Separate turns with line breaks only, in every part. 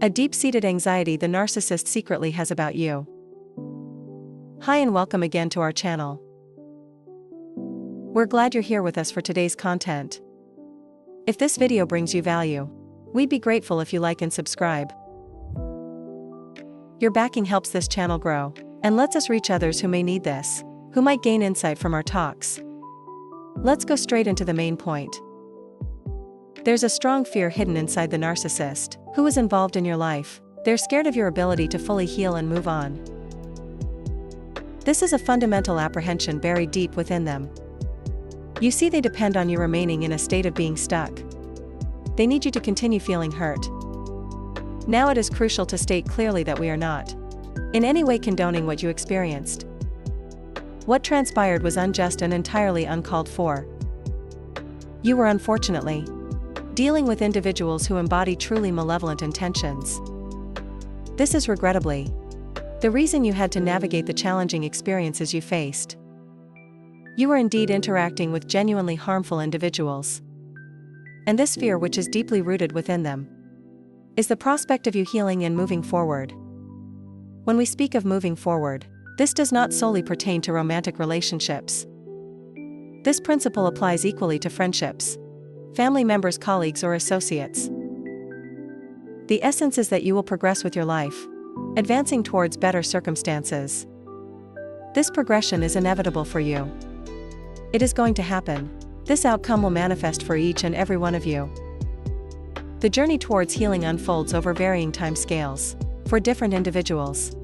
A deep-seated anxiety the narcissist secretly has about you. Hi and welcome again to our channel. We're glad you're here with us for today's content. If this video brings you value, we'd be grateful if you like and subscribe. Your backing helps this channel grow, and lets us reach others who may need this, who might gain insight from our talks. Let's go straight into the main point. There's a strong fear hidden inside the narcissist, who is involved in your life. They're scared of your ability to fully heal and move on. This is a fundamental apprehension buried deep within them. You see, they depend on you remaining in a state of being stuck. They need you to continue feeling hurt. Now it is crucial to state clearly that we are not in any way condoning what you experienced. What transpired was unjust and entirely uncalled for. You were unfortunately dealing with individuals who embody truly malevolent intentions. This is regrettably the reason you had to navigate the challenging experiences you faced. You were indeed interacting with genuinely harmful individuals. And this fear, which is deeply rooted within them, is the prospect of you healing and moving forward. When we speak of moving forward, this does not solely pertain to romantic relationships. This principle applies equally to friendships, family members, colleagues, or associates. The essence is that you will progress with your life, advancing towards better circumstances. This progression is inevitable for you. It is going to happen. This outcome will manifest for each and every one of you. The journey towards healing unfolds over varying time scales for different individuals.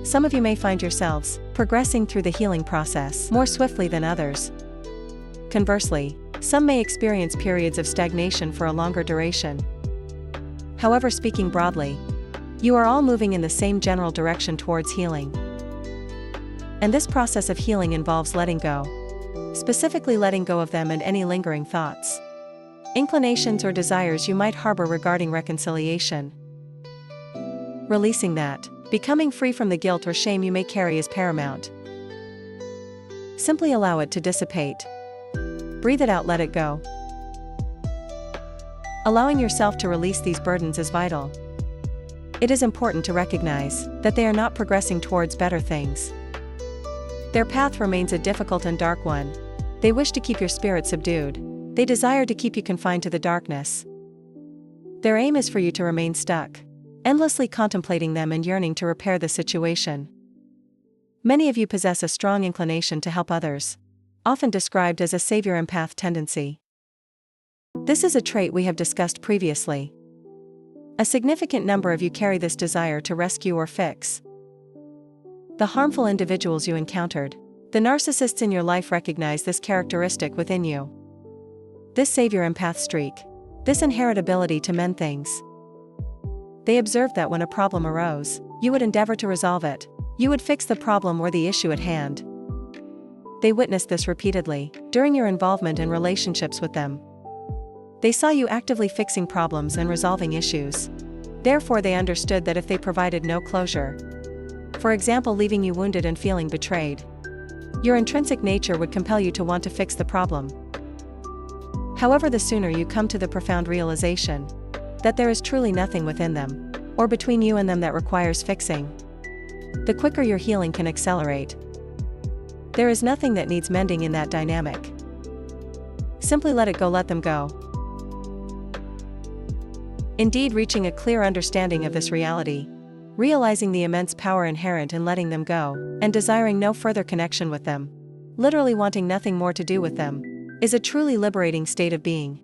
Some of you may find yourselves progressing through the healing process more swiftly than others. Conversely, some may experience periods of stagnation for a longer duration. However, speaking broadly, you are all moving in the same general direction towards healing. And this process of healing involves letting go. Specifically letting go of them and any lingering thoughts, inclinations, or desires you might harbor regarding reconciliation. Releasing that, becoming free from the guilt or shame you may carry, is paramount. Simply allow it to dissipate. Breathe it out, let it go. Allowing yourself to release these burdens is vital. It is important to recognize that they are not progressing towards better things. Their path remains a difficult and dark one. They wish to keep your spirit subdued. They desire to keep you confined to the darkness. Their aim is for you to remain stuck, endlessly contemplating them and yearning to repair the situation. Many of you possess a strong inclination to help others, often described as a savior empath tendency. This is a trait we have discussed previously. A significant number of you carry this desire to rescue or fix the harmful individuals you encountered. The narcissists in your life recognize this characteristic within you. This savior empath streak, this inherent ability to mend things. They observed that when a problem arose, you would endeavor to resolve it. You would fix the problem or the issue at hand. They witnessed this repeatedly during your involvement in relationships with them. They saw you actively fixing problems and resolving issues. Therefore, they understood that if they provided no closure, for example, leaving you wounded and feeling betrayed, your intrinsic nature would compel you to want to fix the problem. However, the sooner you come to the profound realization that there is truly nothing within them, or between you and them, that requires fixing, the quicker your healing can accelerate. There is nothing that needs mending in that dynamic. Simply let it go, let them go. Indeed, reaching a clear understanding of this reality, realizing the immense power inherent in letting them go, and desiring no further connection with them, literally wanting nothing more to do with them, is a truly liberating state of being.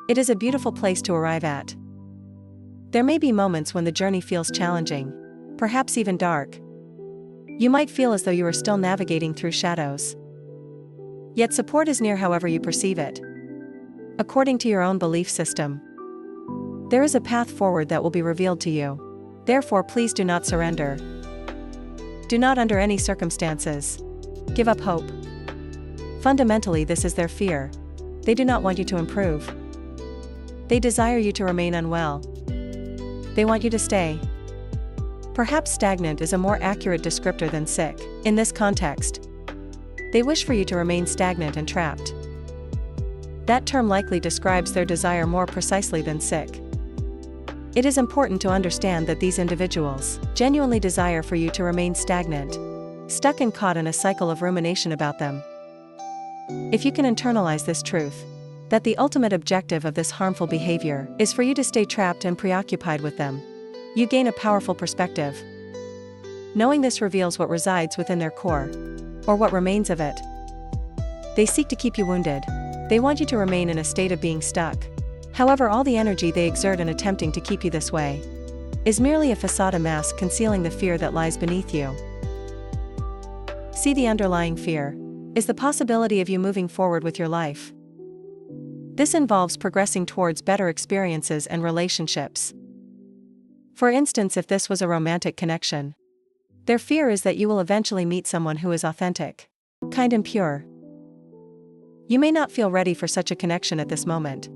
It is a beautiful place to arrive at. There may be moments when the journey feels challenging, perhaps even dark. You might feel as though you are still navigating through shadows. Yet support is near however you perceive it. According to your own belief system, there is a path forward that will be revealed to you. Therefore, please do not surrender. Do not, under any circumstances, give up hope. Fundamentally, this is their fear. They do not want you to improve. They desire you to remain unwell. They want you to stay. Perhaps stagnant is a more accurate descriptor than sick in this context. They wish for you to remain stagnant and trapped. That term likely describes their desire more precisely than sick. It is important to understand that these individuals genuinely desire for you to remain stagnant, stuck and caught in a cycle of rumination about them. If you can internalize this truth, that the ultimate objective of this harmful behavior is for you to stay trapped and preoccupied with them, you gain a powerful perspective. Knowing this reveals what resides within their core, or what remains of it. They seek to keep you wounded. They want you to remain in a state of being stuck. However, all the energy they exert in attempting to keep you this way is merely a facade, a mask concealing the fear that lies beneath you. See, the underlying fear is the possibility of you moving forward with your life. This involves progressing towards better experiences and relationships. For instance, if this was a romantic connection, their fear is that you will eventually meet someone who is authentic, kind and pure. You may not feel ready for such a connection at this moment,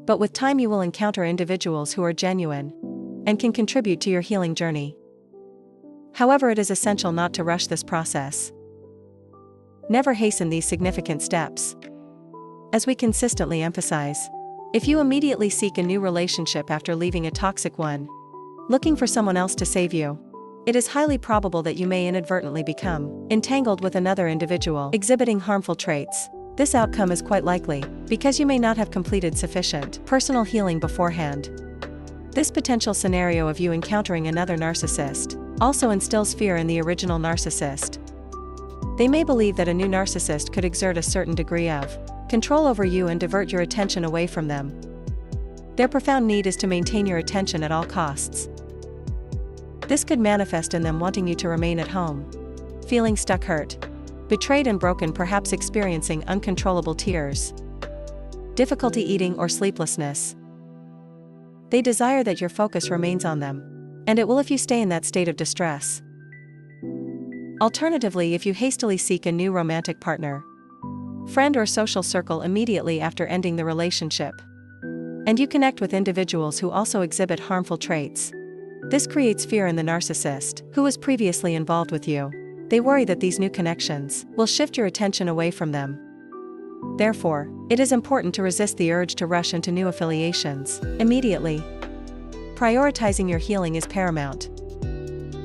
but with time you will encounter individuals who are genuine and can contribute to your healing journey. However, it is essential not to rush this process. Never hasten these significant steps. As we consistently emphasize, if you immediately seek a new relationship after leaving a toxic one, looking for someone else to save you, it is highly probable that you may inadvertently become entangled with another individual exhibiting harmful traits. This outcome is quite likely because you may not have completed sufficient personal healing beforehand. This potential scenario of you encountering another narcissist also instills fear in the original narcissist. They may believe that a new narcissist could exert a certain degree of control over you and divert your attention away from them. Their profound need is to maintain your attention at all costs. This could manifest in them wanting you to remain at home, feeling stuck, hurt, betrayed and broken, perhaps experiencing uncontrollable tears, difficulty eating or sleeplessness. They desire that your focus remains on them, and it will if you stay in that state of distress. Alternatively, if you hastily seek a new romantic partner, friend or social circle immediately after ending the relationship, and you connect with individuals who also exhibit harmful traits, this creates fear in the narcissist who was previously involved with you. They worry that these new connections will shift your attention away from them. Therefore, it is important to resist the urge to rush into new affiliations immediately. Prioritizing your healing is paramount.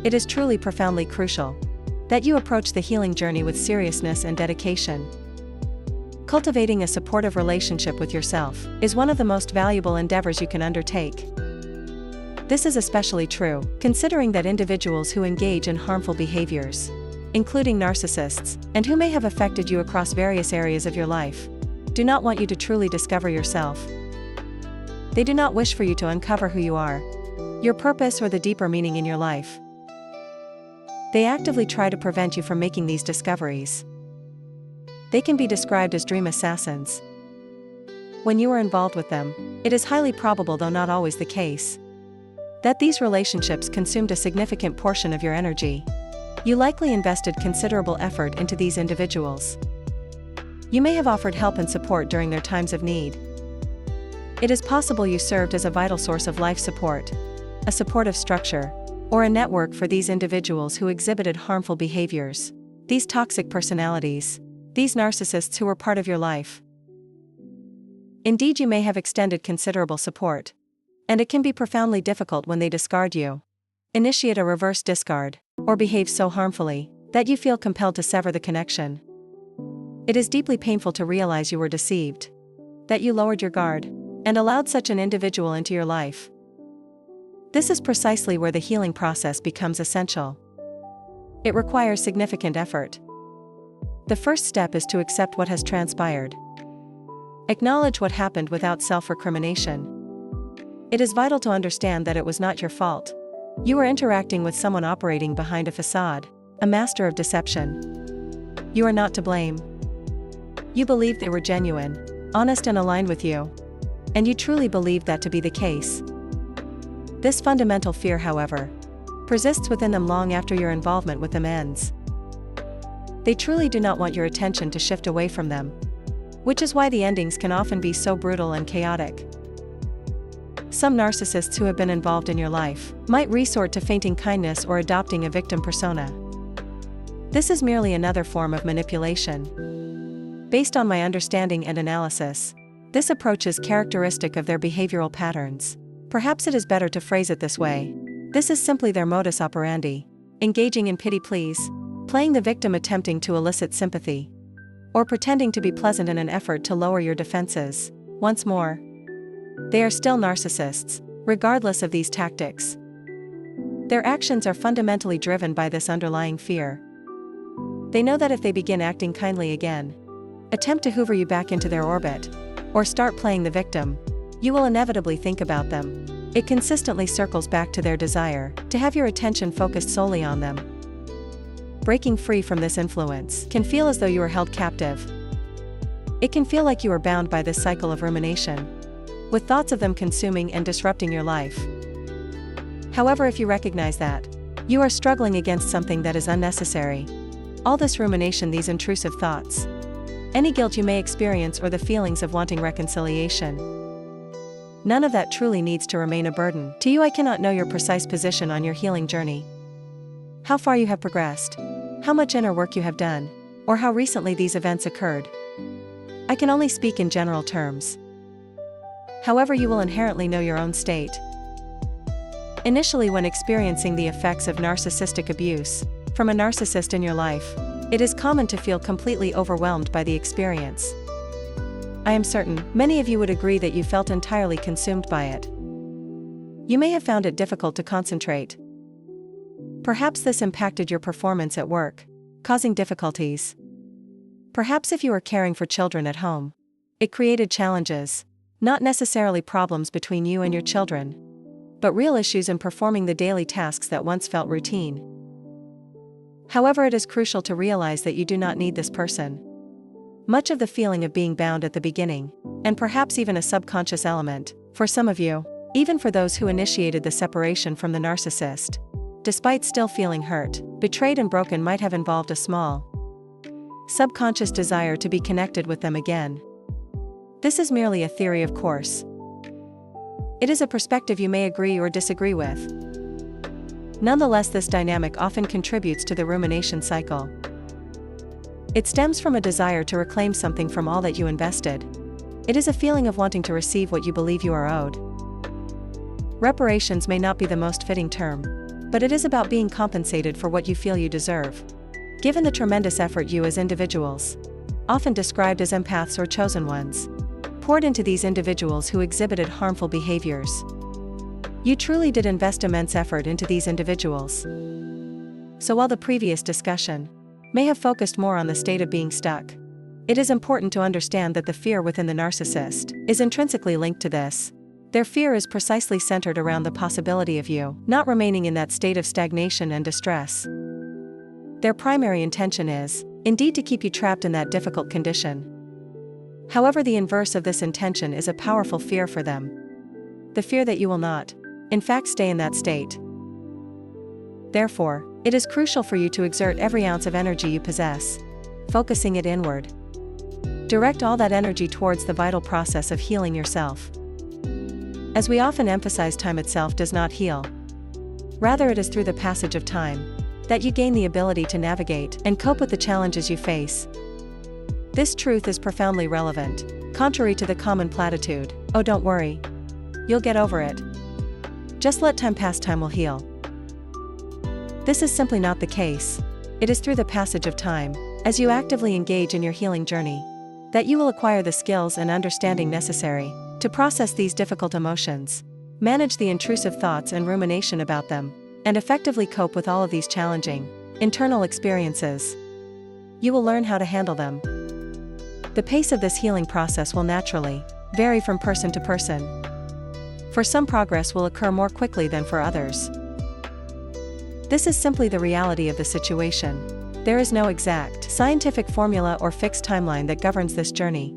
It is truly profoundly crucial that you approach the healing journey with seriousness and dedication. Cultivating a supportive relationship with yourself is one of the most valuable endeavors you can undertake. This is especially true considering that individuals who engage in harmful behaviors, including narcissists, and who may have affected you across various areas of your life, do not want you to truly discover yourself. They do not wish for you to uncover who you are, your purpose, or the deeper meaning in your life. They actively try to prevent you from making these discoveries. They can be described as dream assassins. When you are involved with them, it is highly probable, though not always the case, that these relationships consumed a significant portion of your energy. You likely invested considerable effort into these individuals. You may have offered help and support during their times of need. It is possible you served as a vital source of life support, a supportive structure, or a network for these individuals who exhibited harmful behaviors, these toxic personalities, these narcissists who were part of your life. Indeed, you may have extended considerable support, and it can be profoundly difficult when they discard you, initiate a reverse discard, or behave so harmfully that you feel compelled to sever the connection. It is deeply painful to realize you were deceived, that you lowered your guard and allowed such an individual into your life. This is precisely where the healing process becomes essential. It requires significant effort. The first step is to accept what has transpired. Acknowledge what happened without self-recrimination. It is vital to understand that it was not your fault. You were interacting with someone operating behind a facade, a master of deception. You are not to blame. You believed they were genuine, honest and aligned with you, and you truly believed that to be the case. This fundamental fear, however, persists within them long after your involvement with them ends. They truly do not want your attention to shift away from them, which is why the endings can often be so brutal and chaotic. Some narcissists who have been involved in your life might resort to feigning kindness or adopting a victim persona. This is merely another form of manipulation. Based on my understanding and analysis, this approach is characteristic of their behavioral patterns, perhaps it is better to phrase it this way. This is simply their modus operandi: engaging in pity pleas, playing the victim, attempting to elicit sympathy, or pretending to be pleasant in an effort to lower your defenses. Once more, they are still narcissists, regardless of these tactics. Their actions are fundamentally driven by this underlying fear. They know that if they begin acting kindly again, attempt to hoover you back into their orbit, or start playing the victim, you will inevitably think about them. It consistently circles back to their desire to have your attention focused solely on them. Breaking free from this influence can feel as though you are held captive. It can feel like you are bound by this cycle of rumination, with thoughts of them consuming and disrupting your life. However, if you recognize that you are struggling against something that is unnecessary, all this rumination, these intrusive thoughts, any guilt you may experience, or the feelings of wanting reconciliation, none of that truly needs to remain a burden to you. I cannot know your precise position on your healing journey, how far you have progressed, how much inner work you have done, or how recently these events occurred. I can only speak in general terms. However, you will inherently know your own state. Initially, when experiencing the effects of narcissistic abuse from a narcissist in your life, it is common to feel completely overwhelmed by the experience. I am certain many of you would agree that you felt entirely consumed by it. You may have found it difficult to concentrate. Perhaps this impacted your performance at work, causing difficulties. Perhaps if you were caring for children at home, it created challenges, not necessarily problems between you and your children, but real issues in performing the daily tasks that once felt routine. However, it is crucial to realize that you do not need this person. Much of the feeling of being bound at the beginning, and perhaps even a subconscious element, for some of you, even for those who initiated the separation from the narcissist, despite still feeling hurt, betrayed and broken, might have involved a small, subconscious desire to be connected with them again. This is merely a theory, of course. It is a perspective you may agree or disagree with. Nonetheless, this dynamic often contributes to the rumination cycle. It stems from a desire to reclaim something from all that you invested. It is a feeling of wanting to receive what you believe you are owed. Reparations may not be the most fitting term, but it is about being compensated for what you feel you deserve. Given the tremendous effort you as individuals, often described as empaths or chosen ones, poured into these individuals who exhibited harmful behaviors. You truly did invest immense effort into these individuals. So while the previous discussion may have focused more on the state of being stuck, it is important to understand that the fear within the narcissist is intrinsically linked to this. Their fear is precisely centered around the possibility of you not remaining in that state of stagnation and distress. Their primary intention is, indeed, to keep you trapped in that difficult condition. However, the inverse of this intention is a powerful fear for them. The fear that you will not, in fact, stay in that state. Therefore, it is crucial for you to exert every ounce of energy you possess, focusing it inward. Direct all that energy towards the vital process of healing yourself. As we often emphasize, time itself does not heal. Rather, it is through the passage of time that you gain the ability to navigate and cope with the challenges you face. This truth is profoundly relevant, contrary to the common platitude, "Oh, don't worry. You'll get over it. Just let time pass, time will heal." This is simply not the case. It is through the passage of time, as you actively engage in your healing journey, that you will acquire the skills and understanding necessary to process these difficult emotions, manage the intrusive thoughts and rumination about them, and effectively cope with all of these challenging internal experiences. You will learn how to handle them. The pace of this healing process will naturally vary from person to person. For some, progress will occur more quickly than for others. This is simply the reality of the situation. There is no exact scientific formula or fixed timeline that governs this journey.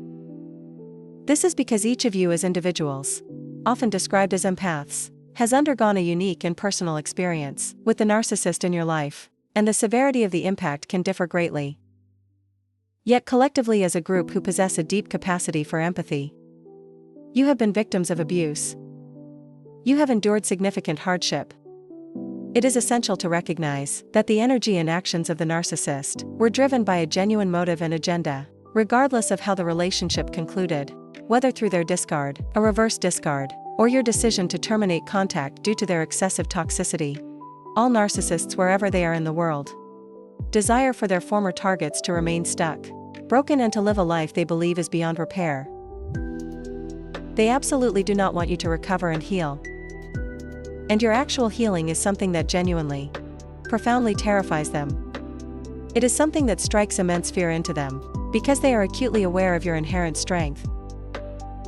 This is because each of you as individuals, often described as empaths, has undergone a unique and personal experience with the narcissist in your life, and the severity of the impact can differ greatly. Yet collectively, as a group who possess a deep capacity for empathy, you have been victims of abuse. You have endured significant hardship. It is essential to recognize that the energy and actions of the narcissist were driven by a genuine motive and agenda, regardless of how the relationship concluded, whether through their discard, a reverse discard, or your decision to terminate contact due to their excessive toxicity. All narcissists, wherever they are in the world, desire for their former targets to remain stuck, broken, and to live a life they believe is beyond repair. They absolutely do not want you to recover and heal. And your actual healing is something that genuinely, profoundly terrifies them. It is something that strikes immense fear into them, because they are acutely aware of your inherent strength.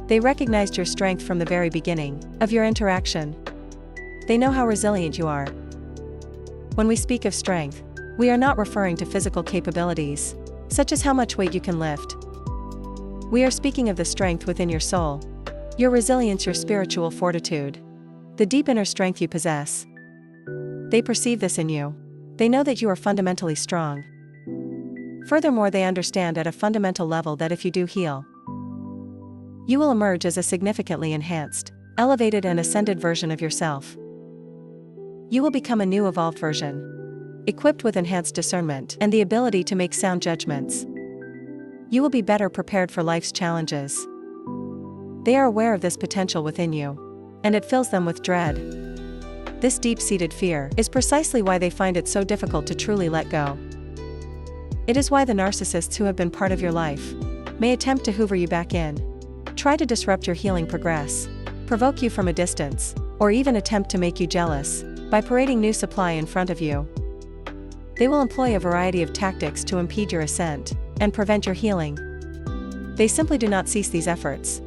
They recognized your strength from the very beginning of your interaction. They know how resilient you are. When we speak of strength, we are not referring to physical capabilities, such as how much weight you can lift. We are speaking of the strength within your soul, your resilience, your spiritual fortitude, the deep inner strength you possess. They perceive this in you. They know that you are fundamentally strong. Furthermore, they understand at a fundamental level that if you do heal, you will emerge as a significantly enhanced, elevated, and ascended version of yourself. You will become a new evolved version, equipped with enhanced discernment and the ability to make sound judgments. You will be better prepared for life's challenges. They are aware of this potential within you, and it fills them with dread. This deep-seated fear is precisely why they find it so difficult to truly let go. It is why the narcissists who have been part of your life may attempt to hoover you back in, try to disrupt your healing progress, provoke you from a distance, or even attempt to make you jealous by parading new supply in front of you. They will employ a variety of tactics to impede your ascent and prevent your healing. They simply do not cease these efforts.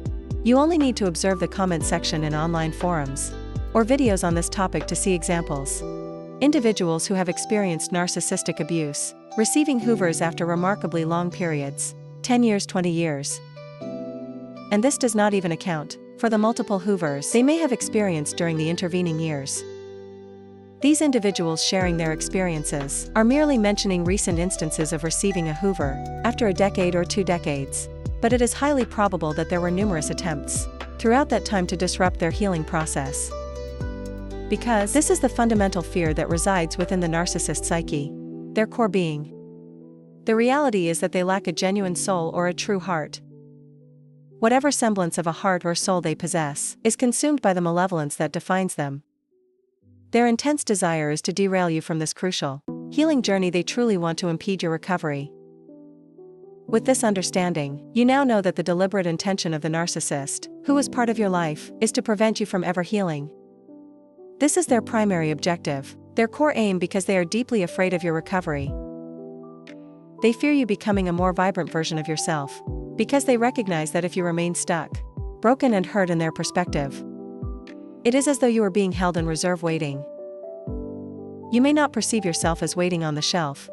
You only need to observe the comment section in online forums or videos on this topic to see examples. Individuals who have experienced narcissistic abuse, receiving hoovers after remarkably long periods, 10 years, 20 years. And this does not even account for the multiple hoovers they may have experienced during the intervening years. These individuals sharing their experiences are merely mentioning recent instances of receiving a hoover after a decade or 2 decades, but it is highly probable that there were numerous attempts throughout that time to disrupt their healing process. Because this is the fundamental fear that resides within the narcissist psyche, their core being. The reality is that they lack a genuine soul or a true heart. Whatever semblance of a heart or soul they possess is consumed by the malevolence that defines them. Their intense desire is to derail you from this crucial healing journey. They truly want to impede your recovery. With this understanding, you now know that the deliberate intention of the narcissist, who is part of your life, is to prevent you from ever healing. This is their primary objective, their core aim, because they are deeply afraid of your recovery. They fear you becoming a more vibrant version of yourself, because they recognize that if you remain stuck, broken, and hurt in their perspective, it is as though you are being held in reserve, waiting. You may not perceive yourself as waiting on the shelf,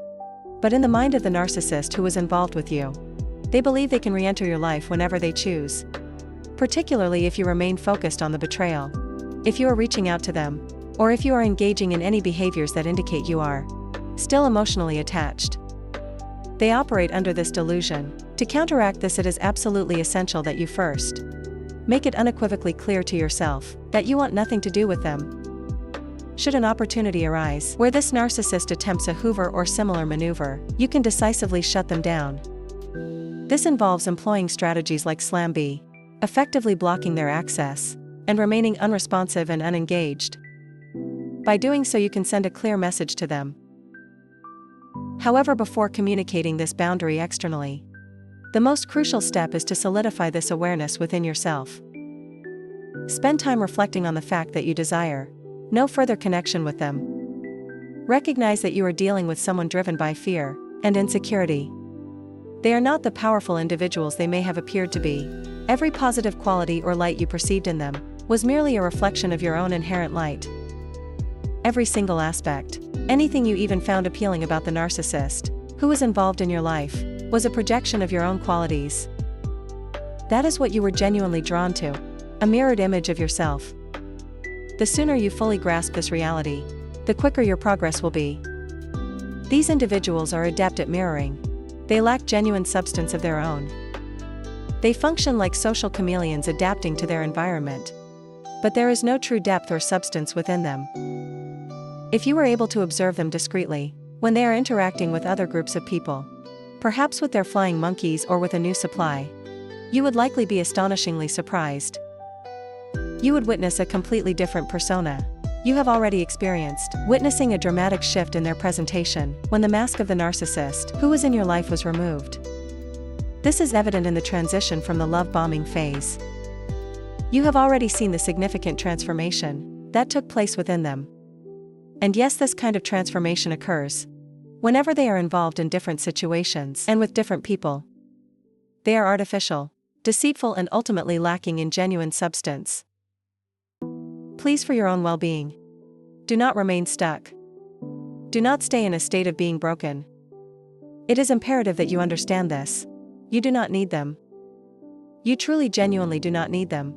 but in the mind of the narcissist who is involved with you, they believe they can re-enter your life whenever they choose. Particularly if you remain focused on the betrayal, if you are reaching out to them, or if you are engaging in any behaviors that indicate you are still emotionally attached. They operate under this delusion. To counteract this, it is absolutely essential that you first make it unequivocally clear to yourself that you want nothing to do with them. Should an opportunity arise where this narcissist attempts a hoover or similar maneuver, you can decisively shut them down. This involves employing strategies like Slam B, effectively blocking their access, and remaining unresponsive and unengaged. By doing so, you can send a clear message to them. However, before communicating this boundary externally, the most crucial step is to solidify this awareness within yourself. Spend time reflecting on the fact that you desire no further connection with them. Recognize that you are dealing with someone driven by fear and insecurity. They are not the powerful individuals they may have appeared to be. Every positive quality or light you perceived in them was merely a reflection of your own inherent light. Every single aspect, anything you even found appealing about the narcissist who was involved in your life, was a projection of your own qualities. That is what you were genuinely drawn to, a mirrored image of yourself. The sooner you fully grasp this reality, the quicker your progress will be. These individuals are adept at mirroring. They lack genuine substance of their own. They function like social chameleons, adapting to their environment. But there is no true depth or substance within them. If you were able to observe them discreetly, when they are interacting with other groups of people, perhaps with their flying monkeys or with a new supply, you would likely be astonishingly surprised. you would witness a completely different persona. You have already experienced witnessing a dramatic shift in their presentation when the mask of the narcissist who was in your life was removed. This is evident in the transition from the love bombing phase. You have already seen the significant transformation that took place within them. And yes, this kind of transformation occurs whenever they are involved in different situations and with different people. They are artificial, deceitful, and ultimately lacking in genuine substance. Please, for your own well-being, do not remain stuck. Do not stay in a state of being broken. It is imperative that you understand this. You do not need them. You truly, genuinely do not need them.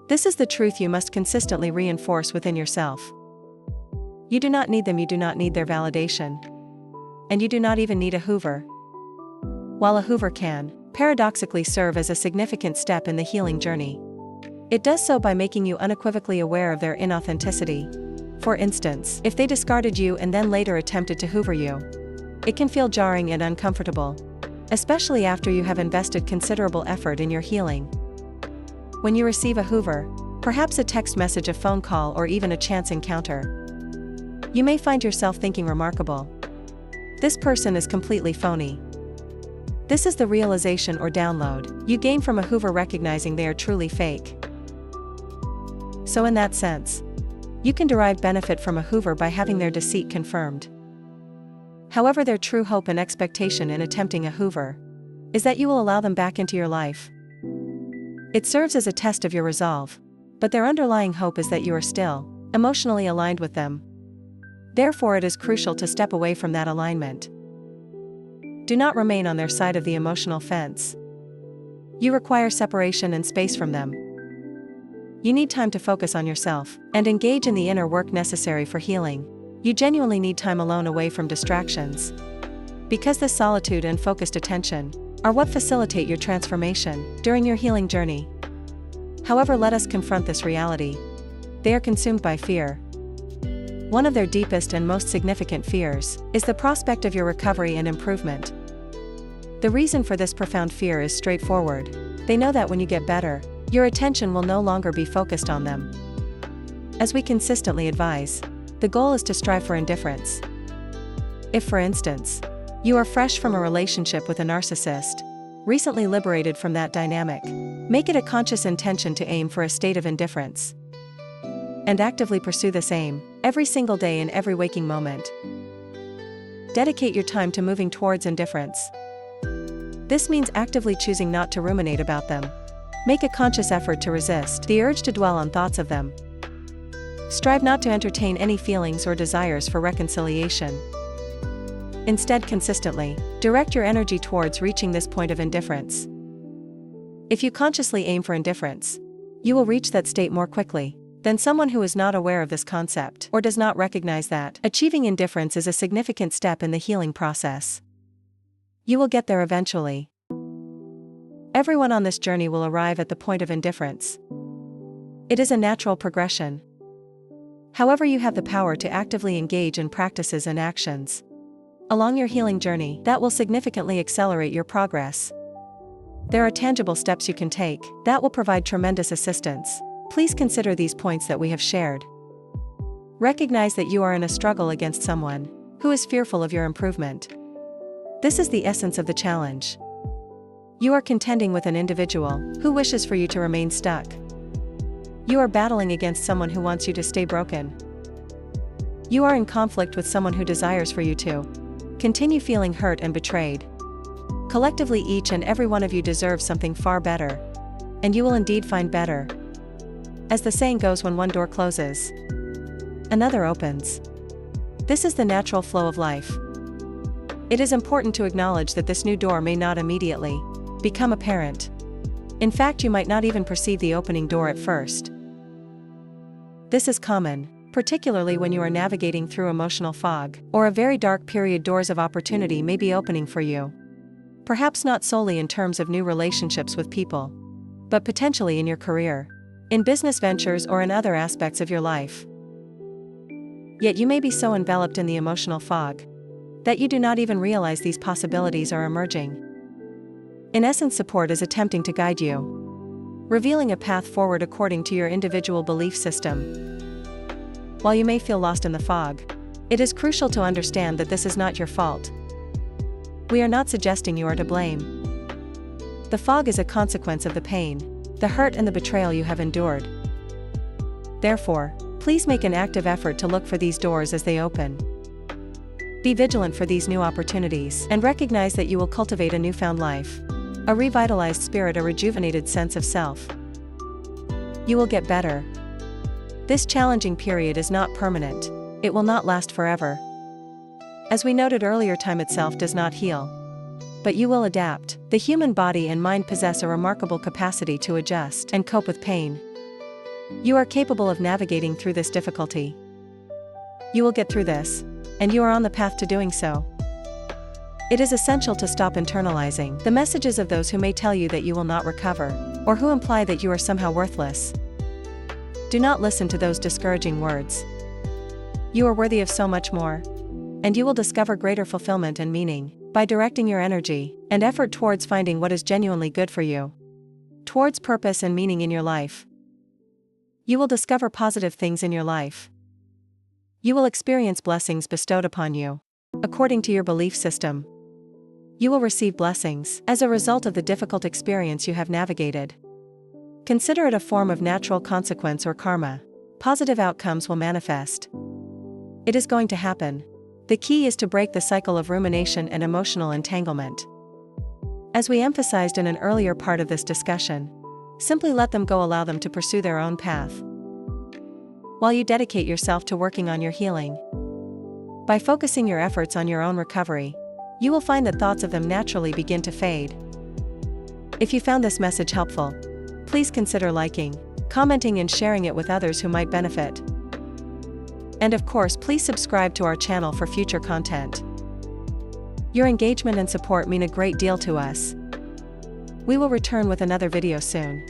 This is the truth you must consistently reinforce within yourself. You do not need them, you do not need their validation. And you do not even need a Hoover. While a Hoover can, paradoxically, serve as a significant step in the healing journey, it does so by making you unequivocally aware of their inauthenticity. For instance, if they discarded you and then later attempted to Hoover you, it can feel jarring and uncomfortable, especially after you have invested considerable effort in your healing. When you receive a Hoover, perhaps a text message, a phone call, or even a chance encounter, you may find yourself thinking, remarkable. This person is completely phony. This is the realization or download you gain from a Hoover, recognizing they are truly fake. So in that sense, you can derive benefit from a Hoover by having their deceit confirmed. However, their true hope and expectation in attempting a Hoover is that you will allow them back into your life. It serves as a test of your resolve, but their underlying hope is that you are still emotionally aligned with them. Therefore, it is crucial to step away from that alignment. Do not remain on their side of the emotional fence. You require separation and space from them. You need time to focus on yourself and engage in the inner work necessary for healing. You genuinely need time alone, away from distractions, because this solitude and focused attention are what facilitate your transformation during your healing journey. However, let us confront this reality. They are consumed by fear. One of their deepest and most significant fears is the prospect of your recovery and improvement. The reason for this profound fear is straightforward. They know that when you get better, your attention will no longer be focused on them. As we consistently advise, the goal is to strive for indifference. If, for instance, you are fresh from a relationship with a narcissist, recently liberated from that dynamic, make it a conscious intention to aim for a state of indifference. And actively pursue this aim every single day, in every waking moment. Dedicate your time to moving towards indifference. This means actively choosing not to ruminate about them. Make a conscious effort to resist the urge to dwell on thoughts of them. Strive not to entertain any feelings or desires for reconciliation. Instead, consistently direct your energy towards reaching this point of indifference. If you consciously aim for indifference, you will reach that state more quickly than someone who is not aware of this concept or does not recognize that achieving indifference is a significant step in the healing process. You will get there eventually. Everyone on this journey will arrive at the point of indifference. It is a natural progression. However, you have the power to actively engage in practices and actions along your healing journey that will significantly accelerate your progress. There are tangible steps you can take that will provide tremendous assistance. Please consider these points that we have shared. Recognize that you are in a struggle against someone who is fearful of your improvement. This is the essence of the challenge. You are contending with an individual who wishes for you to remain stuck. You are battling against someone who wants you to stay broken. You are in conflict with someone who desires for you to continue feeling hurt and betrayed. Collectively, each and every one of you deserves something far better, and you will indeed find better. As the saying goes, when one door closes, another opens. This is the natural flow of life. It is important to acknowledge that this new door may not immediately become apparent. In fact, you might not even perceive the opening door at first. This is common, particularly when you are navigating through emotional fog or a very dark period. Doors of opportunity may be opening for you. Perhaps not solely in terms of new relationships with people, but potentially in your career, in business ventures, or in other aspects of your life. Yet you may be so enveloped in the emotional fog that you do not even realize these possibilities are emerging. In essence, support is attempting to guide you. revealing a path forward according to your individual belief system. While you may feel lost in the fog, it is crucial to understand that this is not your fault. We are not suggesting you are to blame. The fog is a consequence of the pain, the hurt and the betrayal you have endured. Therefore, please make an active effort to look for these doors as they open. Be vigilant for these new opportunities and recognize that you will cultivate a newfound life, a revitalized spirit, a rejuvenated sense of self. You will get better. This challenging period is not permanent. It will not last forever. As we noted earlier, time itself does not heal. But you will adapt. The human body and mind possess a remarkable capacity to adjust and cope with pain. You are capable of navigating through this difficulty. You will get through this, and you are on the path to doing so. It is essential to stop internalizing the messages of those who may tell you that you will not recover, or who imply that you are somehow worthless. Do not listen to those discouraging words. You are worthy of so much more, and you will discover greater fulfillment and meaning by directing your energy and effort towards finding what is genuinely good for you, towards purpose and meaning in your life. You will discover positive things in your life. You will experience blessings bestowed upon you, according to your belief system. You will receive blessings as a result of the difficult experience you have navigated. Consider it a form of natural consequence or karma. Positive outcomes will manifest. It is going to happen. The key is to break the cycle of rumination and emotional entanglement. As we emphasized in an earlier part of this discussion, simply let them go, allow them to pursue their own path. While you dedicate yourself to working on your healing, by focusing your efforts on your own recovery, you will find that thoughts of them naturally begin to fade. If you found this message helpful, please consider liking, commenting and sharing it with others who might benefit. And of course, please subscribe to our channel for future content. Your engagement and support mean a great deal to us. We will return with another video soon.